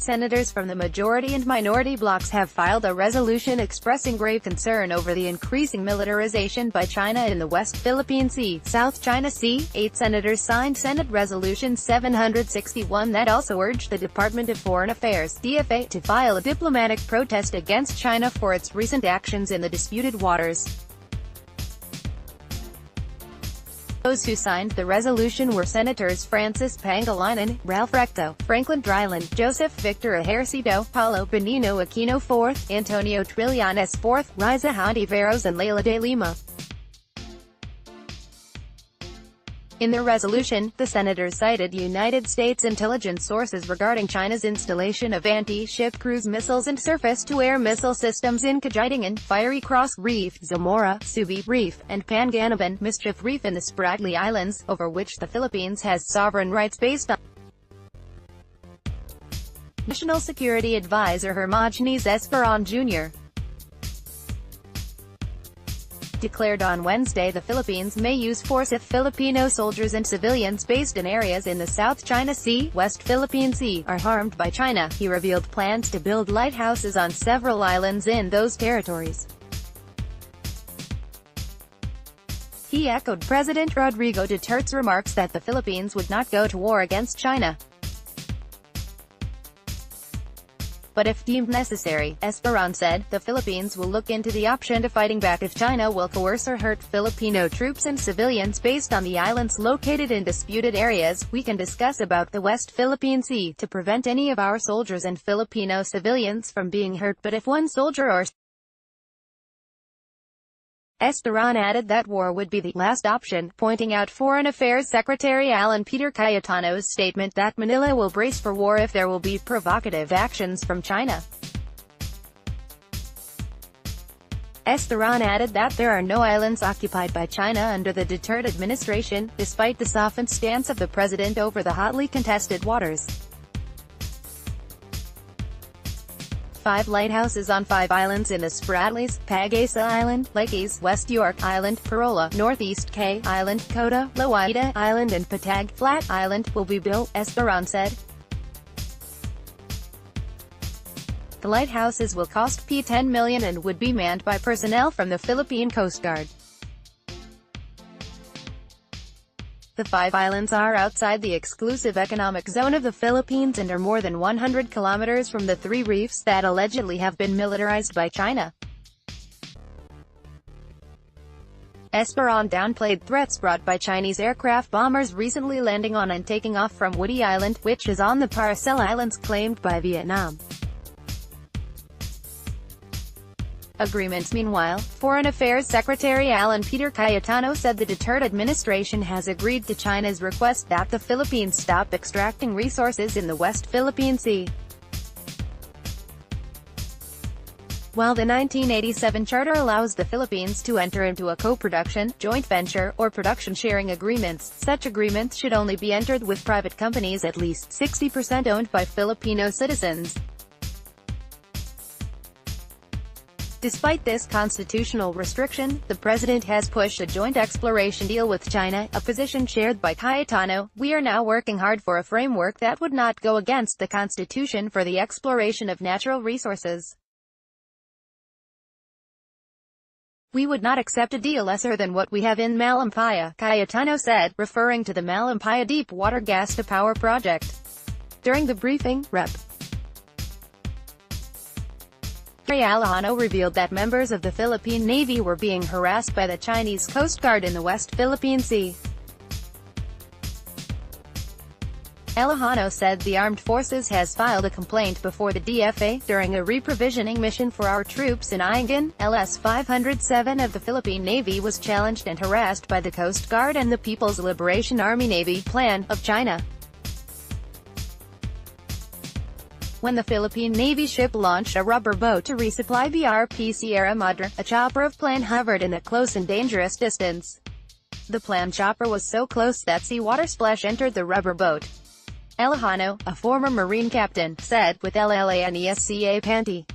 senators from the majority and minority blocs have filed a resolution expressing grave concern over the increasing militarization by China in the West Philippine Sea, South China Sea. 8 senators signed Senate Resolution 761 that also urged the Department of Foreign Affairs (DFA) to file a diplomatic protest against China for its recent actions in the disputed waters. Those who signed the resolution were Senators Francis Pangilinan, Ralph Recto, Franklin Drilon, Joseph Victor Ejercito, Paolo Benigno Aquino IV, Antonio Trillanes IV, Riza Hontiveros and Leila de Lima. In their resolution, the senators cited United States intelligence sources regarding China's installation of anti-ship cruise missiles and surface-to-air missile systems in Cagayangan, Fiery Cross Reef, Zamora, Subi Reef, and Panganiban, Mischief Reef in the Spratly Islands, over which the Philippines has sovereign rights based on National Security Advisor Hermogenes Esperon Jr. declared on Wednesday the Philippines may use force if Filipino soldiers and civilians based in areas in the South China Sea, West Philippine Sea, are harmed by China. He revealed plans to build lighthouses on several islands in those territories. He echoed President Rodrigo Duterte's remarks that the Philippines would not go to war against China. But if deemed necessary, Esperon said, the Philippines will look into the option to fighting back if China will coerce or hurt Filipino troops and civilians based on the islands located in disputed areas. We can discuss about the West Philippine Sea to prevent any of our soldiers and Filipino civilians from being hurt, but if one soldier or Esperon added that war would be the last option, pointing out Foreign Affairs Secretary Alan Peter Cayetano's statement that Manila will brace for war if there will be provocative actions from China. Esperon added that there are no islands occupied by China under the Duterte administration, despite the softened stance of the president over the hotly contested waters. 5 lighthouses on 5 islands in the Spratlys, Pag-asa Island, Lakes, West York Island, Parola, Northeast K Island, Kota, Loaida Island and Patag Flat Island will be built, Esperon said. The lighthouses will cost $10 million and would be manned by personnel from the Philippine Coast Guard. The 5 islands are outside the exclusive economic zone of the Philippines and are more than 100 kilometers from the 3 reefs that allegedly have been militarized by China. Esperon downplayed threats brought by Chinese aircraft bombers recently landing on and taking off from Woody Island, which is on the Paracel Islands claimed by Vietnam. Agreements. Meanwhile, Foreign Affairs Secretary Alan Peter Cayetano said the Duterte administration has agreed to China's request that the Philippines stop extracting resources in the West Philippine Sea. While the 1987 charter allows the Philippines to enter into a co-production, joint venture, or production sharing agreements, such agreements should only be entered with private companies at least 60% owned by Filipino citizens. Despite this constitutional restriction, the president has pushed a joint exploration deal with China, a position shared by Cayetano. We are now working hard for a framework that would not go against the Constitution for the exploration of natural resources. We would not accept a deal lesser than what we have in Malampaya, Cayetano said, referring to the Malampaya Deep Water Gas-to-Power project. During the briefing, Rep. Alejano revealed that members of the Philippine Navy were being harassed by the Chinese Coast Guard in the West Philippine Sea. Alejano said the armed forces has filed a complaint before the DFA, during a reprovisioning mission for our troops in Aingan. LS-507 of the Philippine Navy was challenged and harassed by the Coast Guard and the People's Liberation Army Navy Plan of China. When the Philippine Navy ship launched a rubber boat to resupply BRP Sierra Madre, a chopper of plan hovered in a close and dangerous distance. The planned chopper was so close that seawater splash entered the rubber boat. Alejano, a former Marine captain, said, with LLANESCA Panty.